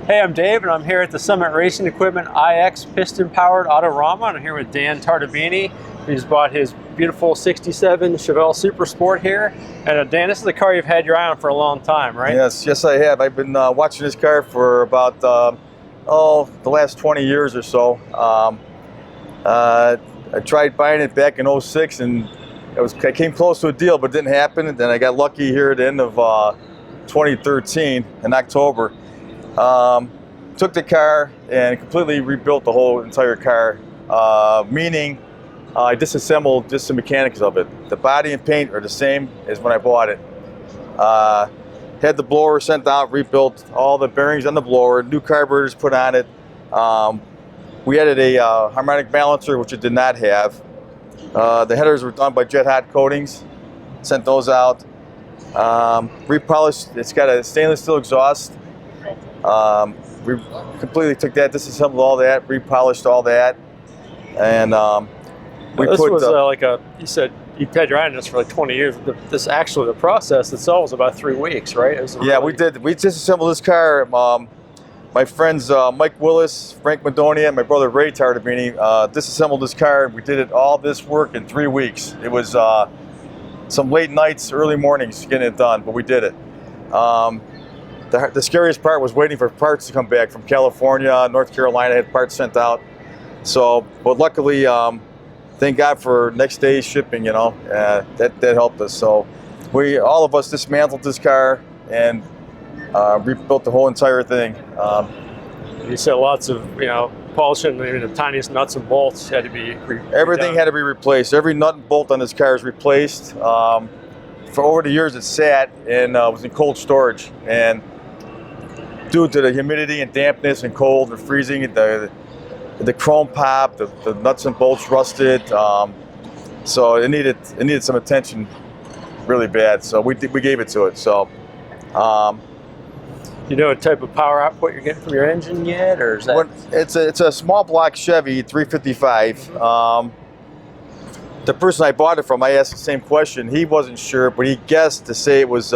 Hey, I'm Dave, and I'm here at the Summit Racing Equipment iX piston-powered Autorama, and I'm here with Dan Tartabini. He's bought his beautiful 67 Chevelle Super Sport here. And Dan, this is a car you've had your eye on for a long time, right? Yes, I have. I've been watching this car for about, the last 20 years or so. I tried buying it back in '06, and I came close to a deal, but it didn't happen. And then I got lucky here at the end of 2013 in October. Took the car and completely rebuilt the whole entire car, meaning I disassembled just the mechanics of it. The body and paint are the same as when I bought it. Had the blower sent out, rebuilt all the bearings on the blower, new carburetors put on it. We added a harmonic balancer, which it did not have. The headers were done by Jet Hot Coatings, sent those out. Repolished, it's got a stainless steel exhaust. We completely took that, disassembled all that, repolished all that, and this was like you said you've had your eye on this for like 20 years. The process itself was about 3 weeks, right? Yeah, we did. We disassembled this car. My friends Mike Willis, Frank Madonia, and my brother Ray Tartabini disassembled this car. We did all this work in 3 weeks. It was some late nights, early mornings getting it done, but we did it. The scariest part was waiting for parts to come back from California, North Carolina. Had parts sent out. So, but luckily, thank God for next day shipping. You know, that helped us. So, all of us dismantled this car and rebuilt the whole entire thing. You said lots of polishing, even the tiniest nuts and bolts had to be Everything had to be replaced. Every nut and bolt on this car is replaced. For over the years, it sat and was in cold storage, and due to the humidity and dampness and cold and freezing, the chrome popped, the nuts and bolts rusted, so it needed some attention really bad. So we gave it to it. So, you know what type of power output you're getting from your engine yet, or is that? It's a small block Chevy 355. The person I bought it from, I asked the same question. He wasn't sure, but he guessed to say it was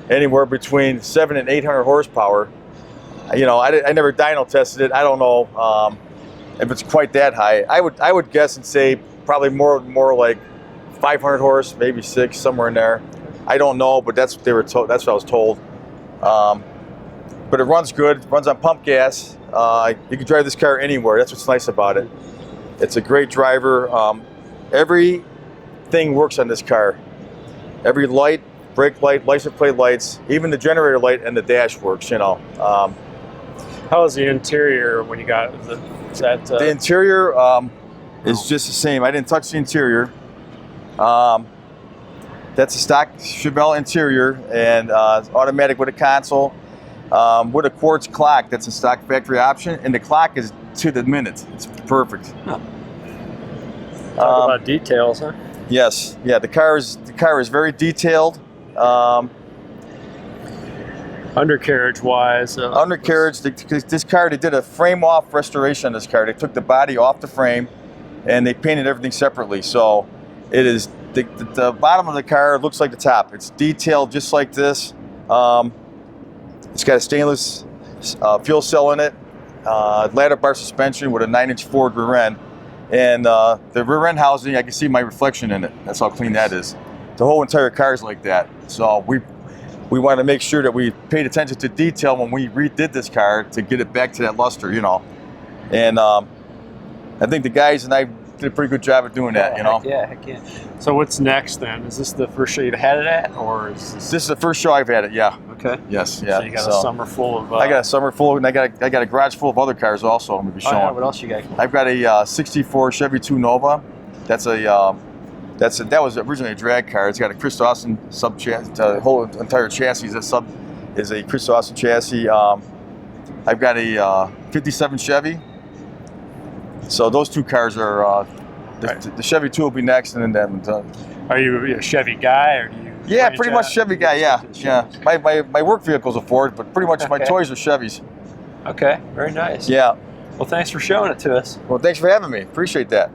anywhere between 700 and 800 horsepower. You know, I never dyno tested it. I don't know if it's quite that high. I would guess and say probably more like 500 horse, maybe 6, somewhere in there. I don't know, but that's what they were told. That's what I was told. But it runs good. It runs on pump gas. You can drive this car anywhere. That's what's nice about it. It's a great driver. Everything works on this car. Every light, brake light, license plate lights, even the generator light and the dash works. You know. How is the interior when you got it? The interior is just the same. I didn't touch the interior. That's a stock Chevelle interior, and automatic with a console, with a quartz clock. That's a stock factory option, and the clock is to the minute. It's perfect. Huh. Talk about details, huh? Yes, yeah. The car is very detailed. Undercarriage wise. Undercarriage. This car, they did a frame off restoration on this car. They took the body off the frame, and they painted everything separately. So it is the bottom of the car looks like the top. It's detailed just like this. It's got a stainless fuel cell in it, ladder bar suspension with a 9-inch forward rear end. And the rear end housing, I can see my reflection in it. That's how clean that is. The whole entire car is like that. So we want to make sure that we paid attention to detail when we redid this car to get it back to that luster, you know. And I think the guys and I did a pretty good job of doing that, you know. Heck yeah. So what's next then? Is this the first show you've had it at, or is this? This is the first show I've had it. Yeah. Okay. Yes. Yeah. So you got a summer full of. I got a summer full, and I got a garage full of other cars also. I'm gonna be showing. Oh, yeah. What else you got? I've got a '64 Chevy 2 Nova. That was originally a drag car. It's got a Chris Austin sub chassis. The whole entire chassis is a Chris Austin chassis. I've got a '57 Chevy. So those two cars are the Chevy 2 will be next, and then Are you a Chevy guy, or do you? Yeah, pretty much Chevy guy. Yeah. My work vehicle's a Ford, but pretty much my toys are Chevys. Okay, very nice. Yeah. Well, thanks for showing it to us. Well, thanks for having me. Appreciate that.